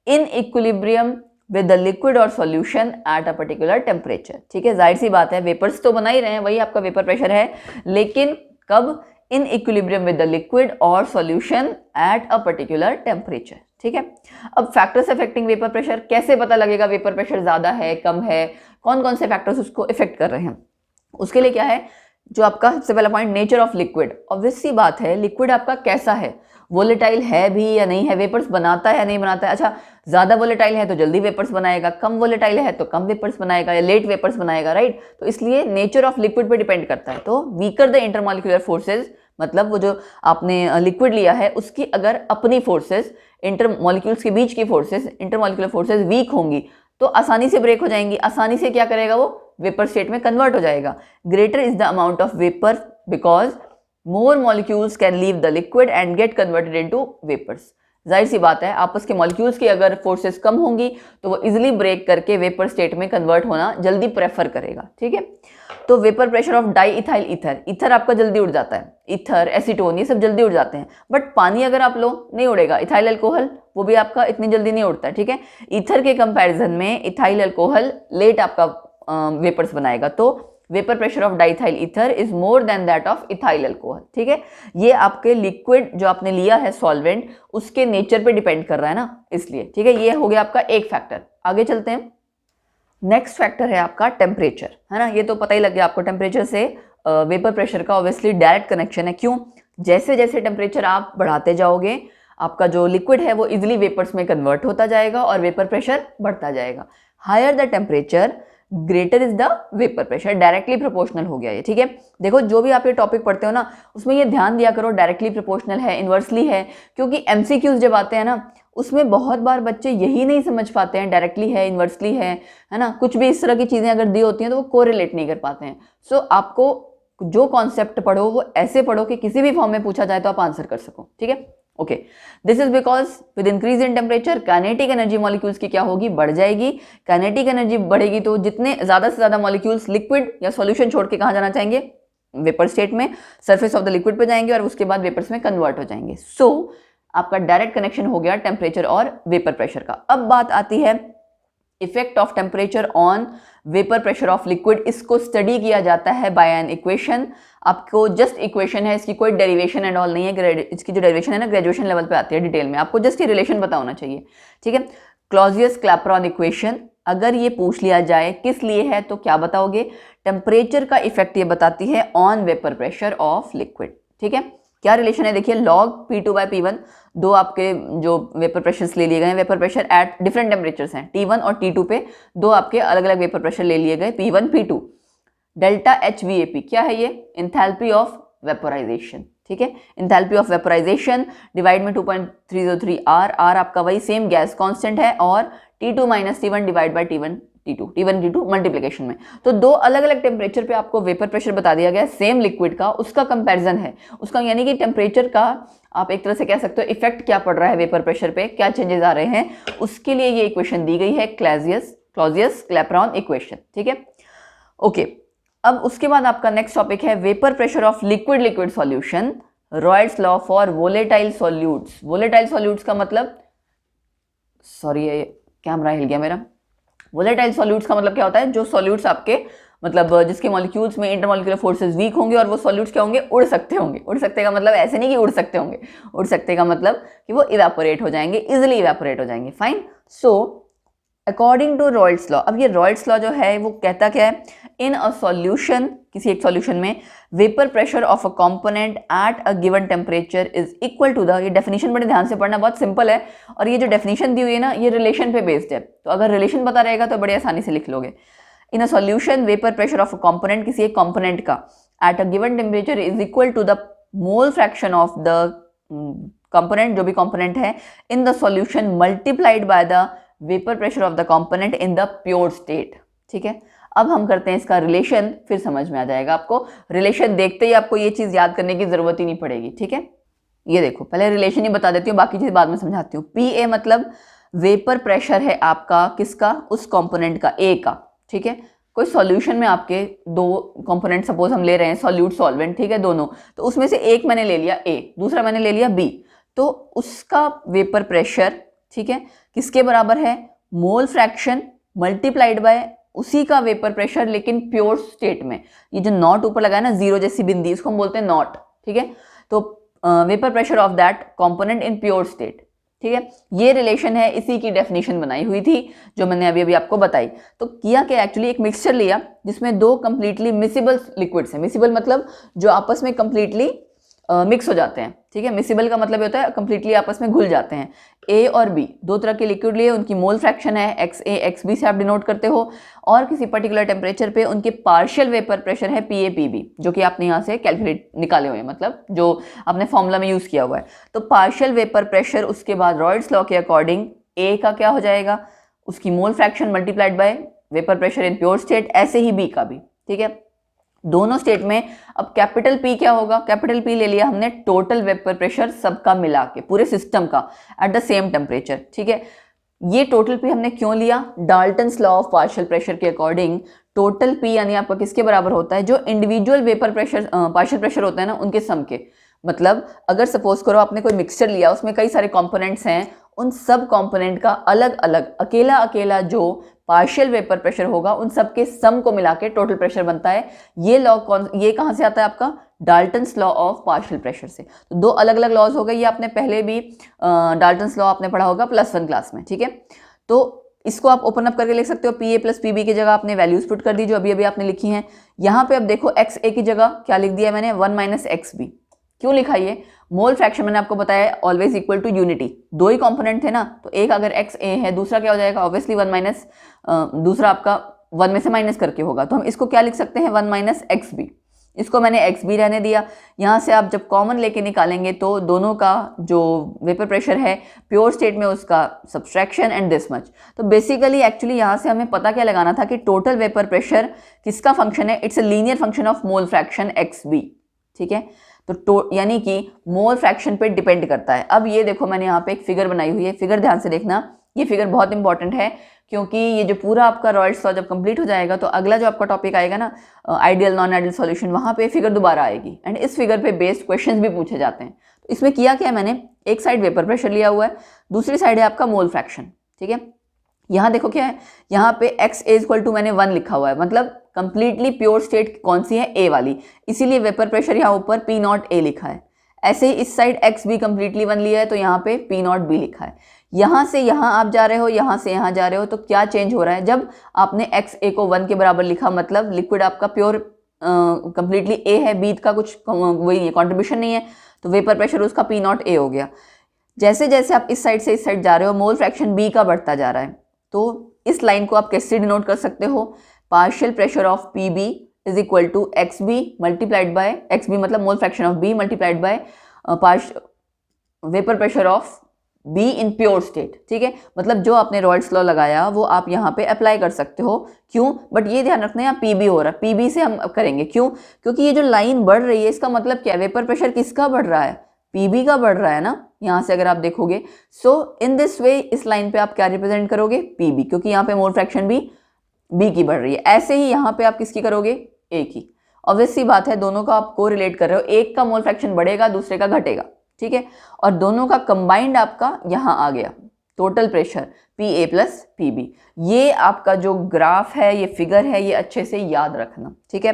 in equilibrium with the liquid और solution at a particular temperature, ठीक है। जाहिर सी बात है वेपर्स तो बना ही रहे हैं, वही आपका वेपर प्रेशर है, लेकिन कब, in equilibrium with the liquid और solution at a particular temperature, ठीक है। अब फैक्टर्स अफेक्टिंग वेपर प्रेशर, कैसे पता लगेगा वेपर प्रेशर ज्यादा है कम है, कौन कौन से फैक्टर्स उसको इफेक्ट कर रहे हैं, उसके लिए क्या है, जो आपका सबसे पहला point, nature of liquid. Obvious सी बात है लिक्विड आपका कैसा है, वोलेटाइल है भी या नहीं है, वेपर्स बनाता है या नहीं बनाता है। अच्छा, ज्यादा वोलेटाइल है तो जल्दी वेपर्स बनाएगा, कम वोलेटाइल है तो कम वेपर्स बनाएगा या लेट वेपर्स बनाएगा, राइट। तो इसलिए नेचर ऑफ लिक्विड पे डिपेंड करता है। तो वीकर द इंटरमॉलिक्यूलर फोर्सेज, मतलब वो जो आपने लिक्विड लिया है उसकी अगर अपनी फोर्सेस, इंटरमॉलिक्यूल्स के बीच की फोर्सेस, इंटरमॉलिक्यूलर फोर्सेस वीक होंगी तो आसानी से ब्रेक हो जाएंगी, आसानी से क्या करेगा, वो वेपर स्टेट में कन्वर्ट हो जाएगा। Greater is the amount of vapour because more molecules can leave the liquid and get converted into vapours. जाहिर सी बात है आपस के मॉलिक्यूल्स की अगर फोर्सेस कम होंगी तो वो इजिली ब्रेक करके वेपर स्टेट में कन्वर्ट होना जल्दी प्रेफर करेगा, ठीक है। तो vapour pressure of di ethyl ether, ether आपका जल्दी उड़ जाता है, ईथर, एसीटोन, ये सब जल्दी उड़ जाते हैं, बट पानी अगर आप लो नहीं उड़ेगा। इथाइल अल्कोहल वो भी आपका इतनी जल्दी नहीं उड़ता है, ठीक है। ईथर के कंपैरिजन में इथाइल अल्कोहल लेट आपका वेपर्स बनाएगा, तो vapour pressure of diethyl ether is more than that of ethyl alcohol, ठीक है। ये आपके लिक्विड जो आपने लिया है सॉल्वेंट, उसके नेचर पे डिपेंड कर रहा है ना, इसलिए, ठीक है। ये हो गया आपका एक फैक्टर। आगे चलते हैं, नेक्स्ट फैक्टर है आपका टेम्परेचर, है ना। ये तो पता ही लग गया आपको, टेम्परेचर से वेपर प्रेशर का ऑब्वियसली डायरेक्ट कनेक्शन है। क्यों, जैसे जैसे टेम्परेचर आप बढ़ाते जाओगे आपका जो लिक्विड है वो इजिली वेपर्स में कन्वर्ट होता जाएगा और वेपर प्रेशर बढ़ता जाएगा। Higher the temperature greater is the vapour pressure, directly proportional हो गया ये, ठीक है। देखो जो भी आप ये टॉपिक पढ़ते हो ना उसमें ये ध्यान दिया करो डायरेक्टली प्रोपोर्शनल है, इन्वर्सली है, क्योंकि एमसीक्यूज जब आते हैं ना उसमें बहुत बार बच्चे यही नहीं समझ पाते हैं डायरेक्टली है, इन्वर्सली है ना, कुछ भी इस तरह की चीजें अगर दी होती हैं तो वो कोरिलेट नहीं कर पाते हैं। सो आपको जो कॉन्सेप्ट पढ़ो वो ऐसे पढ़ो कि किसी भी फॉर्म में पूछा जाए तो आप आंसर कर सको, ठीक है। Okay, this is because with increase in temperature kinetic energy molecules की क्या होगी, बढ़ जाएगी। काइनेटिक एनर्जी बढ़ेगी तो जितने ज्यादा से ज्यादा मॉलिक्यूल्स लिक्विड या सॉल्यूशन छोड़ के कहाँ जाना चाहेंगे, वेपर स्टेट में, सरफेस ऑफ द लिक्विड पे जाएंगे और उसके बाद वेपर्स में कन्वर्ट हो जाएंगे। सो आपका डायरेक्ट कनेक्शन हो गया टेम्परेचर और वेपर प्रेशर का। अब बात आती है effect of temperature on vapour pressure of liquid. इसको स्टडी किया जाता है बाय एन इक्वेशन। आपको जस्ट इक्वेशन है, इसकी कोई डेरिवेशन एंड ऑल नहीं है। इसकी जो डेरिवेशन है ना ग्रेजुएशन लेवल पे आती है डिटेल में, आपको जस्ट ये रिलेशन पता होना चाहिए, ठीक है। क्लॉजियस-क्लैपेरॉन इक्वेशन, अगर ये पूछ लिया जाए किस लिए है तो क्या बताओगे, टेम्परेचर का इफेक्ट ये बताती है on vapour pressure of liquid, ठीक है। क्या रिलेशन है देखिए, log P2 बाई P1, दो आपके जो वेपर प्रेशर्स ले लिए गए हैं, vapour pressure at different temperatures हैं T1 और T2 पे, दो आपके अलग अलग वेपर प्रेशर ले लिए गए P1 P2। डेल्टा HVAP क्या है ये, इंथैल्पी ऑफ वेपोराइजेशन, ठीक है। इंथैल्पी ऑफ वेपोराइजेशन डिवाइड में 2.303 R, R आपका वही सेम गैस कांस्टेंट है, और T2 minus T1 divide by T1 T2 multiplication में। तो दो अलग अलग टेम्परेचर पे आपको वेपर प्रेशर बता दिया गया सेम लिक्विड का, उसका कंपैरिजन है उसका, यानी कि टेम्परेचर का आप एक तरह से कह सकते हो इफेक्ट क्या पड़ रहा है वेपर प्रेशर पे, क्या चेंजेस आ रहे हैं, उसके लिए ये इक्वेशन दी गई है, क्लॉजियस-क्लैपेरॉन इक्वेशन, ठीक है। ओके, अब उसके बाद आपका नेक्स्ट टॉपिक है vapour pressure of liquid solution, Raoult's law for volatile solutes. Volatile solutes का मतलब, सॉरी ये कैमरा हिल गया मेरा। वोलेटाइल सॉल्यूट्स का मतलब क्या होता है, जो सॉल्यूट्स आपके मतलब जिसके मॉलिक्यूल्स में इंटरमॉलिक्यूलर फोर्सेस वीक होंगे और वो सॉल्यूट्स क्या होंगे, उड़ सकते होंगे। उड़ सकते का मतलब ऐसे नहीं कि उड़ सकते होंगे, उड़ सकते का मतलब कि वो इवेपोरेट हो जाएंगे, इजिली इवेपोरेट हो जाएंगे, fine. So according to Raoult's law, अब ये रॉयड्स लॉ जो है वो कहता क्या है, इन अ सॉल्यूशन, किसी एक सॉल्यूशन में vapour pressure of a component at a given temperature is equal to the, ये डेफिनेशन बड़े ध्यान से पढ़ना, बहुत सिंपल है, और ये जो डेफिनेशन दी हुई है ना ये रिलेशन पे बेस्ड है, तो अगर रिलेशन पता रहेगा तो बड़े आसानी से लिख लोगे। In a solution vapour pressure of a component, किसी एक कंपोनेंट का at a given temperature is equal to the mole fraction of the component, जो भी कंपोनेंट है, in the solution multiplied by the vapour pressure of the component in the pure state, ठीक है। अब हम करते हैं इसका रिलेशन, फिर समझ में आ जाएगा आपको। रिलेशन देखते ही आपको ये चीज याद करने की जरूरत ही नहीं पड़ेगी, ठीक है। ये देखो पहले रिलेशन ही बता देती हूँ, बाकी चीज बाद में समझाती हूँ। PA मतलब वेपर प्रेशर है आपका किसका, उस कंपोनेंट का, A का, ठीक है। कोई सॉल्यूशन में आपके दो कंपोनेंट सपोज हम ले रहे हैं, सॉल्यूट सॉल्वेंट, ठीक है, दोनों, तो उसमें से एक मैंने ले लिया A, दूसरा मैंने ले लिया B, तो उसका वेपर प्रेशर, ठीक है, किसके बराबर है, मोल फ्रैक्शन मल्टीप्लाइड बाय उसी का वेपर प्रेशर लेकिन प्योर स्टेट में। ये जो नॉट ऊपर लगा है ना, जीरो जैसी बिंदी, इसको हम बोलते हैं नॉट, ठीक है। तो vapour pressure of that component in pure state, ठीक है। ये रिलेशन है, इसी की डेफिनेशन बनाई हुई थी जो मैंने अभी अभी आपको बताई। तो किया क्या, एक्चुअली एक मिक्सचर लिया जिसमें दो कंप्लीटली मिसिबल लिक्विड्स हैं। मिसिबल मतलब जो आपस में कंप्लीटली मिक्स हो जाते हैं, ठीक है। मिसिबल का मतलब ये होता है कंप्लीटली आपस में घुल जाते हैं। A और B दो तरह के लिक्विड लिए, उनकी मोल फ्रैक्शन है XA XB से आप डिनोट करते हो, और किसी पर्टिकुलर टेम्परेचर पे उनके पार्शियल वेपर प्रेशर है PA PB, जो कि आपने यहाँ से कैलकुलेट निकाले हुए हैं, मतलब जो आपने फॉर्मूला में यूज किया हुआ है। तो पार्शियल वेपर प्रेशर, उसके बाद रॉयड्स लॉ के अकॉर्डिंग A का क्या हो जाएगा, उसकी mole fraction multiplied by vapour pressure in pure state, ऐसे ही B का भी, ठीक है, दोनों स्टेट में। अब कैपिटल P क्या होगा, कैपिटल P ले लिया हमने टोटल वेपर प्रेशर सबका मिला के, पूरे सिस्टम का एट द सेम टेम्परेचर, ठीक है। ये टोटल P हमने क्यों लिया, Dalton's law of partial pressure के अकॉर्डिंग टोटल P यानी आपका किसके बराबर होता है, जो individual vapour pressure partial pressure होता है ना उनके सम के। मतलब अगर सपोज करो आपने कोई मिक्सचर लिया, उसमें कई सारे कंपोनेंट्स हैं, उन सब कंपोनेंट का अलग अलग अकेला अकेला जो पार्शियल वेपर प्रेशर होगा उन सब के सम को मिला के टोटल प्रेशर बनता है। ये लॉ ये कहाँ से आता है आपका, Dalton's law of partial pressure से। तो दो अलग अलग लॉज हो गए, ये आपने पहले भी डाल्टन्स लॉ आपने पढ़ा होगा +1 क्लास में, ठीक है। तो इसको आप ओपन अप करके लिख सकते हो, PA + PB की जगह आपने वैल्यूज पुट कर दी जो अभी अभी आपने लिखी हैं। यहाँ पे अब देखो XA की जगह क्या लिख दिया मैंने, 1 - XB। क्यों लिखा ये, मोल फ्रैक्शन मैंने आपको बताया ऑलवेज इक्वल टू यूनिटी, दो ही कंपोनेंट थे ना, तो एक अगर XA है दूसरा क्या हो जाएगा, ऑब्वियसली 1 - दूसरा आपका 1 में से माइनस करके होगा, तो हम इसको क्या लिख सकते हैं 1 माइनस एक्स बी। इसको मैंने एक्स बी रहने दिया। यहाँ से आप जब कॉमन लेके निकालेंगे तो दोनों का जो वेपर प्रेशर है प्योर स्टेट में उसका सब्सट्रैक्शन एंड दिस मच। तो बेसिकली एक्चुअली यहाँ से हमें पता क्या लगाना था कि टोटल वेपर प्रेशर किसका फंक्शन है, it's a linear function of mole fraction X B. ठीक है, तो यानी कि मोल फ्रैक्शन पे डिपेंड करता है। अब ये देखो मैंने यहाँ पे एक फिगर बनाई हुई है, फिगर ध्यान से देखना, ये फिगर बहुत इंपॉर्टेंट है क्योंकि ये जो पूरा आपका रॉयल्स लॉ जब कंप्लीट हो जाएगा तो अगला जो आपका टॉपिक आएगा ना आइडियल नॉन आइडियल सॉल्यूशन, वहाँ पे फिगर दोबारा आएगी एंड इस फिगर पे बेस्ड क्वेश्चंस भी पूछे जाते हैं। तो इसमें किया क्या है मैंने, एक साइड वेपर प्रेशर लिया हुआ है, दूसरी साइड है आपका मोल फ्रैक्शन। ठीक है, यहाँ देखो क्या है, यहाँ पे x इक्वल टू मैंने 1 लिखा हुआ है, मतलब कंप्लीटली प्योर स्टेट कौन सी है, ए वाली, इसीलिए वेपर प्रेशर यहाँ ऊपर पी नॉट ए लिखा है। ऐसे ही इस साइड एक्स भी कंप्लीटली 1 लिया है तो यहाँ पे पी नॉट बी लिखा है। यहाँ से यहाँ आप जा रहे हो, यहाँ से यहाँ जा रहे हो, तो क्या चेंज हो रहा है, जब आपने एक्स ए को 1 के बराबर लिखा मतलब लिक्विड आपका प्योर कंप्लीटली ए है, बी का कुछ वही है, कॉन्ट्रीब्यूशन नहीं है, तो वेपर प्रेशर उसका पी नॉट ए हो गया। जैसे जैसे आप इस साइड से इस साइड जा रहे हो मोल फ्रैक्शन बी का बढ़ता जा रहा है। तो इस लाइन को आप कैसे डिनोट कर सकते हो, partial pressure of P B is equal to X B multiplied by, X B मतलब mole fraction of B multiplied by vapour pressure of B in pure state. ठीक है, मतलब जो आपने रॉयल्स लॉ लगाया वो आप यहाँ पे अप्लाई कर सकते हो। क्यों, बट ये ध्यान रखना है यहाँ पी बी हो रहा है, पी बी से हम करेंगे क्यों, क्योंकि ये जो लाइन बढ़ रही है इसका मतलब क्या है, वेपर प्रेशर किसका बढ़ रहा है, पीबी का बढ़ रहा है ना, यहाँ से अगर आप देखोगे। सो इन दिस वे इस लाइन पे आप क्या रिप्रेजेंट करोगे, पीबी, क्योंकि यहाँ पे मोल फ्रैक्शन भी बी की बढ़ रही है। ऐसे ही यहाँ पे आप किसकी करोगे, ए की। ऑब्वियस सी बात है दोनों का आप को रिलेट कर रहे हो, एक का मोल फ्रैक्शन बढ़ेगा दूसरे का घटेगा। ठीक है, और दोनों का कंबाइंड आपका यहाँ आ गया total pressure P A plus P B. ये आपका जो ग्राफ है, ये फिगर है, ये अच्छे से याद रखना। ठीक है,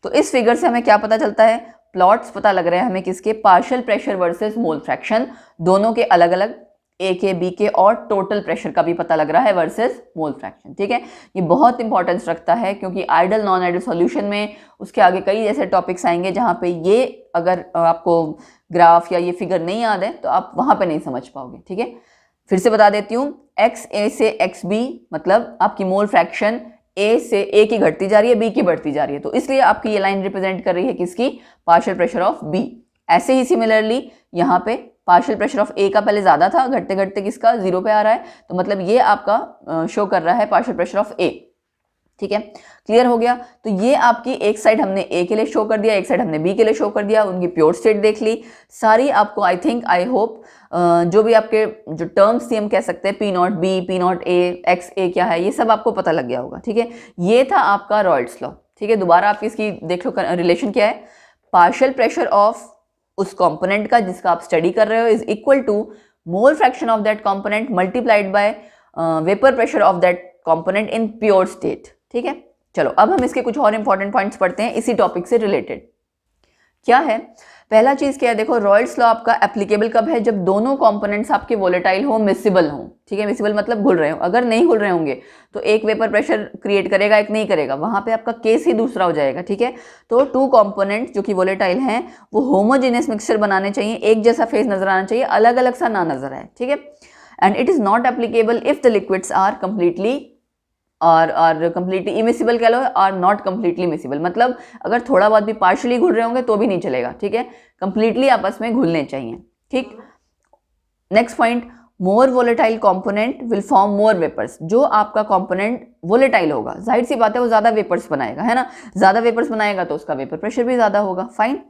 तो इस फिगर से हमें क्या पता चलता है, प्लॉट्स पता लग रहे हैं हमें किसके, partial pressure versus mole fraction, दोनों के अलग अलग, ए के बी के, और टोटल प्रेशर का भी पता लग रहा है वर्सेस मोल फ्रैक्शन। ठीक है, ये बहुत इंपॉर्टेंस रखता है क्योंकि आइडियल नॉन आइडियल सॉल्यूशन में उसके आगे कई ऐसे टॉपिक्स आएंगे जहाँ पे ये अगर आपको ग्राफ या ये फिगर नहीं याद है तो आप वहाँ पे नहीं समझ पाओगे। ठीक है, फिर से बता देती हूँ, एक्स ए से एक्स बी मतलब आपकी मोल फ्रैक्शन ए से ए की घटती जा रही है, बी की बढ़ती जा रही है, तो इसलिए आपकी ये लाइन रिप्रेजेंट कर रही है किसकी, पार्शियल प्रेशर ऑफ बी। ऐसे ही सिमिलरली यहाँ पे पार्शियल प्रेशर ऑफ ए का पहले ज्यादा था, घटते घटते किसका 0 पे आ रहा है, तो मतलब ये आपका शो कर रहा है पार्शियल प्रेशर ऑफ ए। ठीक है, क्लियर हो गया। तो ये आपकी एक साइड हमने ए के लिए शो कर दिया, एक साइड हमने बी के लिए शो कर दिया, उनकी प्योर स्टेट देख ली सारी। आपको आई थिंक आई होप जो भी आपके जो टर्म्स थी हम कह सकते हैं, P not B, P not A, X A क्या है, ये सब आपको पता लग गया होगा। ठीक है, ये था आपका रॉयल्स लॉ। ठीक है, दोबारा आप इसकी देख लो रिलेशन क्या है, पार्शियल प्रेशर ऑफ उस कंपोनेंट का जिसका आप स्टडी कर रहे हो is equal to mole fraction of that component multiplied by vapour pressure of that component in pure state. ठीक है, चलो अब हम इसके कुछ और इंपॉर्टेंट पॉइंट्स पढ़ते हैं इसी टॉपिक से रिलेटेड। क्या है, पहला चीज क्या है, देखो रॉयल्स लॉ आपका एप्लीकेबल कब है, जब दोनों कंपोनेंट्स आपके वोलेटाइल हो, मिसिबल हो। ठीक है, मिसिबल मतलब घुल रहे हो, अगर नहीं घुल रहे होंगे तो एक वेपर प्रेशर क्रिएट करेगा, एक नहीं करेगा, वहां पे आपका केस ही दूसरा हो जाएगा। ठीक है, तो टू कंपोनेंट्स जो कि वोलेटाइल हैं वो होमोजेनियस मिक्सचर बनाने चाहिए, एक जैसा फेज नजर आना चाहिए, अलग अलग सा ना नजर आए। ठीक है, and it is not applicable if the liquids are completely और कंप्लीटली इमिसिबल कह लो, और नॉट कंप्लीटली मिसिबल, मतलब अगर थोड़ा बहुत भी पार्शियली घुल रहे होंगे तो भी नहीं चलेगा। ठीक है, कंप्लीटली आपस में घुलने चाहिए। ठीक, next point, more volatile component will form more vapours. जो आपका कंपोनेंट वोलेटाइल होगा, जाहिर सी बात है वो ज्यादा वेपर्स बनाएगा, है ना, ज्यादा वेपर्स बनाएगा तो उसका वेपर प्रेशर भी ज्यादा होगा। फाइन,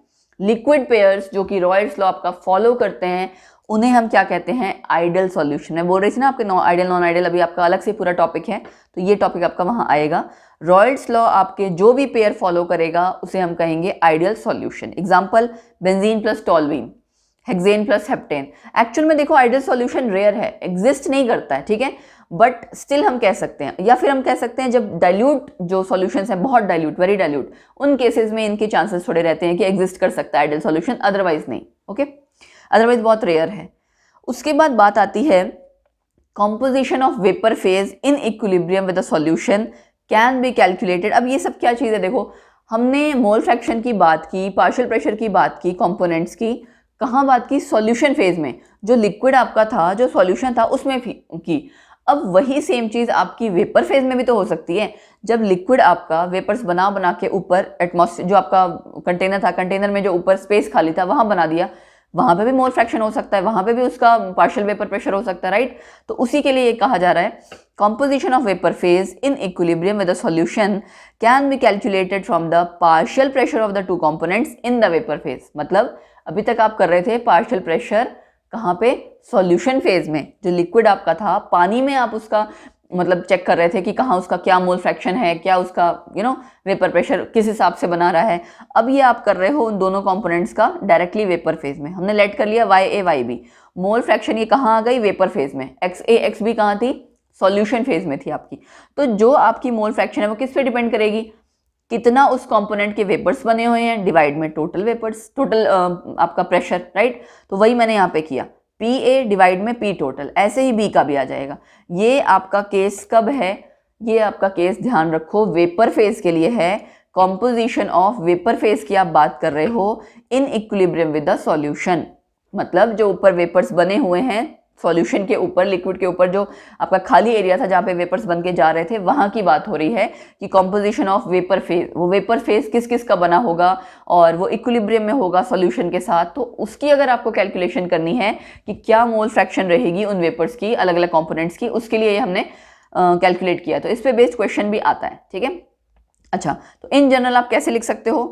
लिक्विड पेयर्स जो कि रॉयल्स लॉ आपका फॉलो करते हैं उन्हें हम क्या कहते हैं, आइडियल सॉल्यूशन। मैं बोल रही थी ना आपके आइडियल नॉन आइडियल, अभी आपका अलग से पूरा टॉपिक है, तो ये टॉपिक आपका वहां आएगा। रॉयल्स लॉ आपके जो भी पेयर फॉलो करेगा उसे हम कहेंगे ideal solution. Example, benzene plus toluene, hexane plus heptane. Actual में देखो आइडियल सॉल्यूशन रेयर है, एग्जिस्ट नहीं करता है। ठीक है, बट स्टिल हम कह सकते हैं, या फिर हम कह सकते हैं जब डाइल्यूट जो सॉल्यूशंस हैं, बहुत डाइल्यूट, वेरी डाइल्यूट, उन केसेस में इनके चांसेस थोड़े रहते हैं कि एग्जिस्ट कर सकता है आइडियल सॉल्यूशन, अदरवाइज नहीं। ओके, अदरवाइज बहुत रेयर है। उसके बाद बात आती है composition of vapour phase in equilibrium with the solution can be calculated. अब ये सब क्या चीज़ है, देखो हमने मोल फ्रैक्शन की बात की, पार्शियल प्रेशर की बात की, कंपोनेंट्स की, कहाँ बात की, सॉल्यूशन फेज में, जो लिक्विड आपका था, जो सॉल्यूशन था उसमें की। अब वही सेम चीज आपकी वेपर फेज में भी तो हो सकती है। जब लिक्विड आपका वेपर्स बना बना के ऊपर एटमॉस्फेयर जो आपका कंटेनर था, कंटेनर में जो ऊपर स्पेस खाली था वहां बना दिया, वहां पे भी मोल फ्रैक्शन हो सकता है, वहां पे भी उसका पार्शियल वेपर प्रेशर हो सकता है, राइट। तो उसी के लिए ये कहा जा रहा है composition of vapour phase in equilibrium with the solution can be calculated from the partial pressure of the two components in the vapour phase. मतलब अभी तक आप कर रहे थे पार्शियल प्रेशर कहाँ पे, सॉल्यूशन फेज में, जो लिक्विड आपका था पानी में आप उसका मतलब चेक कर रहे थे कि कहाँ उसका क्या मोल फ्रैक्शन है, क्या उसका वेपर प्रेशर किस हिसाब से बना रहा है। अब ये आप कर रहे हो उन दोनों कंपोनेंट्स का डायरेक्टली वेपर फेज में। हमने लेट कर लिया YA YB, मोल फ्रैक्शन ये कहाँ आ गई, वेपर फेज में। XA XB कहाँ थी, सॉल्यूशन फेज में थी आपकी। तो जो आपकी मोल फ्रैक्शन है वो किस पे डिपेंड करेगी, कितना उस कंपोनेंट के वेपर्स बने हुए हैं डिवाइड में टोटल वेपर्स, टोटल आपका प्रेशर, राइट। तो वही मैंने यहाँ पे किया, PA डिवाइड में P टोटल। ऐसे ही B का भी आ जाएगा। ये आपका केस कब है, ये आपका केस ध्यान रखो वेपर फेज के लिए है। कॉम्पोजिशन ऑफ वेपर फेज की आप बात कर रहे हो इन इक्विलिब्रियम विद द सॉल्यूशन। मतलब जो ऊपर वेपर्स बने हुए हैं सॉल्यूशन के ऊपर, लिक्विड के ऊपर जो आपका खाली एरिया था जहाँ पे वेपर्स बन के जा रहे थे, वहां की बात हो रही है कि कॉम्पोजिशन ऑफ वेपर फेज, वो वेपर फेज किस किस का बना होगा और वो इक्विलिब्रियम में होगा सॉल्यूशन के साथ। तो उसकी अगर आपको कैलकुलेशन करनी है कि क्या मोल फ्रैक्शन रहेगी उन वेपर्स की, अलग अलग कॉम्पोनेंट्स की, उसके लिए हमने कैलकुलेट किया। तो इस पे बेस्ड क्वेश्चन भी आता है, ठीक है। अच्छा, तो इन जनरल आप कैसे लिख सकते हो,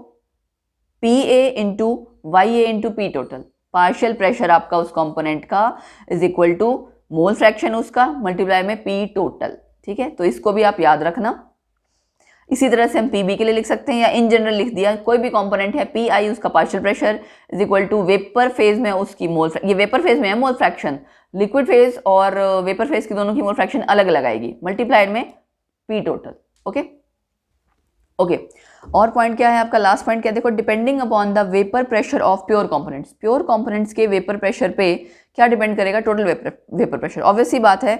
PA into YA into P total, partial pressure आपका उस कंपोनेंट का is equal to mole fraction उसका मल्टीप्लाई में P टोटल, ठीक है। तो इसको भी आप याद रखना। इसी तरह से हम PB के लिए लिख सकते हैं, या इन जनरल लिख दिया, कोई भी कंपोनेंट है PI उसका partial pressure is equal to vapour phase में उसकी मोल, ये वेपर फेज में है मोल फ्रैक्शन, लिक्विड फेज और वेपर फेज की दोनों की मोल फ्रैक्शन अलग अलग आएगी, मल्टीप्लाइड में P टोटल। Okay okay. और पॉइंट क्या है आपका, लास्ट पॉइंट क्या, देखो depending upon the vapour pressure of pure components, pure components के वेपर प्रेशर पे क्या डिपेंड करेगा, टोटल वेपर प्रेशर। ऑब्वियसली बात है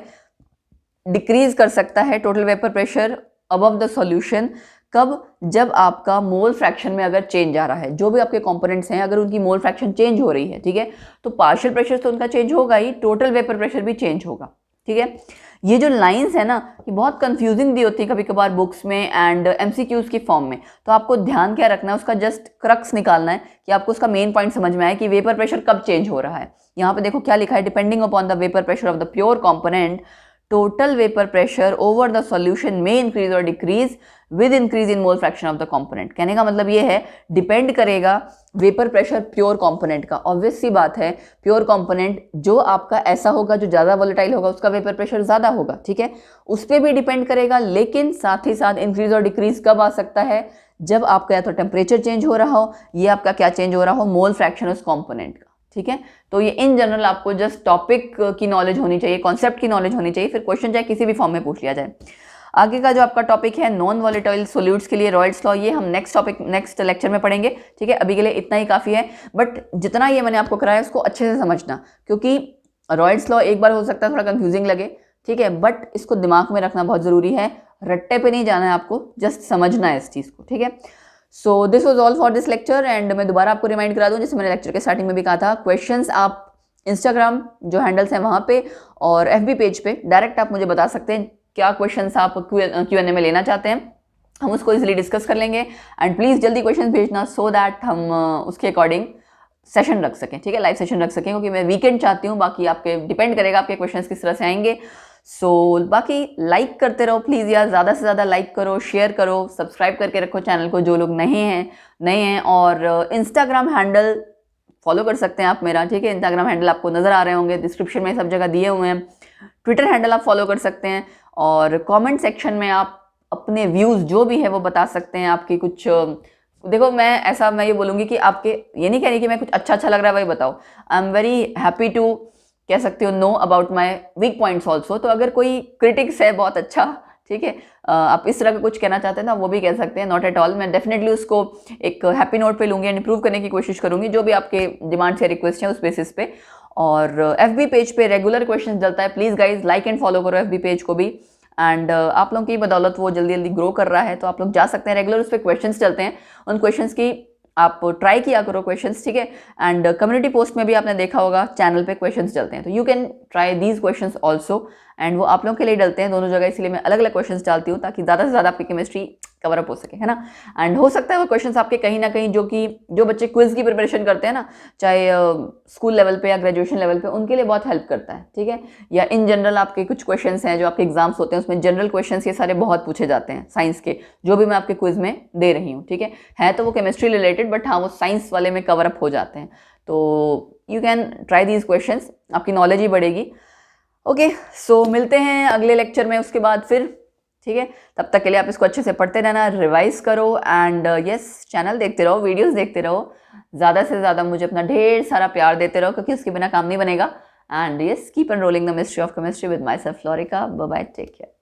डिक्रीज कर सकता है total vapour pressure above the solution, कब, जब आपका मोल फ्रैक्शन में अगर चेंज आ रहा है, जो भी आपके कंपोनेंट्स हैं अगर उनकी मोल फ्रैक्शन चेंज हो रही है, ठीक है, तो पार्शियल प्रेशर तो उनका चेंज होगा ही, टोटल वेपर प्रेशर भी चेंज होगा, ठीक है। ये जो लाइंस है ना, ये बहुत कंफ्यूजिंग दी होती है कभी कभार बुक्स में एंड MCQs की फॉर्म में। तो आपको ध्यान क्या रखना है, उसका जस्ट क्रक्स निकालना है कि आपको उसका मेन पॉइंट समझ में आए कि वेपर प्रेशर कब चेंज हो रहा है। यहाँ पे देखो क्या लिखा है, depending upon the vapour pressure of the pure component total vapour pressure over the solution में इंक्रीज और decrease with increase in mole fraction of the component. कहने का मतलब ये है डिपेंड करेगा वेपर प्रेशर प्योर कंपोनेंट का। ऑब्वियस सी बात है प्योर कंपोनेंट जो आपका ऐसा होगा जो ज़्यादा वोलेटाइल होगा उसका वेपर प्रेशर ज़्यादा होगा, ठीक है, उस पर भी डिपेंड करेगा। लेकिन साथ ही साथ इंक्रीज और डिक्रीज कब आ सकता है, जब आपका या तो टेम्परेचर चेंज हो रहा हो, ये आपका क्या चेंज हो रहा हो, मोल फ्रैक्शन उस कॉम्पोनेंट का, ठीक है। तो ये इन जनरल आपको जस्ट टॉपिक की नॉलेज होनी चाहिए, कॉन्सेप्ट की नॉलेज होनी चाहिए, फिर क्वेश्चन चाहे किसी भी फॉर्म में पूछ लिया जाए। आगे का जो आपका टॉपिक है नॉन वॉलेटाइल सॉल्यूट्स के लिए रॉयल्स लॉ, ये हम नेक्स्ट लेक्चर में पढ़ेंगे, ठीक है। अभी के लिए इतना ही काफ़ी है, बट जितना ये मैंने आपको कराया उसको अच्छे से समझना, क्योंकि रॉयल्स लॉ एक बार हो सकता है थोड़ा कंफ्यूजिंग लगे, ठीक है, बट इसको दिमाग में रखना बहुत ज़रूरी है, रट्टे पे नहीं जाना है आपको, जस्ट समझना है इस चीज़ को, ठीक है। So this was all for this lecture and मैं दोबारा आपको रिमाइंड करा दूं, जैसे मैंने लेक्चर के स्टार्टिंग में भी कहा था, क्वेश्चंस आप इंस्टाग्राम जो हैंडल्स हैं वहाँ पे और FB पेज पे डायरेक्ट आप मुझे बता सकते हैं क्या क्वेश्चंस आप Q&A में लेना चाहते हैं, हम उसको इजीली डिस्कस कर लेंगे। एंड प्लीज़ जल्दी क्वेश्चंस भेजना सो दैट हम उसके अकॉर्डिंग सेशन रख सकें, ठीक है, लाइव सेशन रख सकें, क्योंकि मैं वीकेंड चाहती हूँ, बाकी आपके डिपेंड करेगा आपके क्वेश्चंस किस तरह से आएंगे। सो बाकी लाइक करते रहो प्लीज़ यार, ज़्यादा से ज़्यादा लाइक करो, शेयर करो, सब्सक्राइब करके रखो चैनल को जो लोग नए हैं और इंस्टाग्राम हैंडल फॉलो कर सकते हैं आप मेरा, ठीक है। इंस्टाग्राम हैंडल आपको नज़र आ रहे होंगे, डिस्क्रिप्शन में सब जगह दिए हुए हैं। ट्विटर हैंडल आप फॉलो कर सकते हैं और कमेंट सेक्शन में आप अपने व्यूज़ जो भी है वो बता सकते हैं, आपकी कुछ देखो मैं ये बोलूँगी कि आपके ये नहीं कह रही कि मैं कुछ अच्छा लग रहा है वही बताओ, I am very happy to कह सकते हो know about my weak points also. तो अगर कोई क्रिटिक्स है बहुत अच्छा, ठीक है, आप इस तरह का कुछ कहना चाहते हैं ना, वो भी कह सकते हैं, नॉट एट ऑल, मैं डेफिनेटली उसको एक हैप्पी नोट पे लूँगी एंड इंप्रूव करने की कोशिश करूँगी, जो भी आपके डिमांड्स या रिक्वेस्ट हैं उस बेसिस पे। और FB पेज पे रेगुलर क्वेश्चन चलता है, please guys like and follow करो FB पेज को भी। एंड आप लोगों की बदौलत वो जल्दी जल्दी ग्रो कर रहा है, तो आप लोग जा सकते हैं, रेगुलर उस पर क्वेश्चंस चलते हैं, उन क्वेश्चंस की आप ट्राई किया करो क्वेश्चंस, ठीक है। एंड कम्युनिटी पोस्ट में भी आपने देखा होगा चैनल पे क्वेश्चंस चलते हैं, तो you can try these questions also and वो आप लोगों के लिए डलते हैं दोनों जगह, इसलिए मैं अलग अलग क्वेश्चन डालती हूँ ताकि ज़्यादा से ज़्यादा आपकी केमिस्ट्री कवर अप हो सके, है ना। एंड हो सकता है वो क्वेश्चंस आपके कहीं ना कहीं जो बच्चे क्विज की प्रिपरेशन करते हैं ना, चाहे स्कूल लेवल पे या ग्रेजुएशन लेवल पे, उनके लिए बहुत हेल्प करता है, ठीक है। या इन जनरल आपके कुछ क्वेश्चंस हैं जो आपके एग्जाम्स होते हैं, उसमें जनरल क्वेश्चंस ये सारे बहुत पूछे जाते हैं साइंस के, जो भी मैं आपके क्विज में दे रही हूँ, ठीक है तो वो केमिस्ट्री रिलेटेड, बट हाँ वो साइंस वाले में कवर अप हो जाते हैं। तो you can try these questions, आपकी नॉलेज ही बढ़ेगी। ओके, सो मिलते हैं अगले लेक्चर में उसके बाद फिर, ठीक है। तब तक के लिए आप इसको अच्छे से पढ़ते रहना, रिवाइज करो, एंड यस चैनल देखते रहो, वीडियोस देखते रहो, ज़्यादा से ज़्यादा मुझे अपना ढेर सारा प्यार देते रहो, क्योंकि उसके बिना काम नहीं बनेगा। And yes keep unrolling the mystery of chemistry with myself Florica. Bye bye, take care.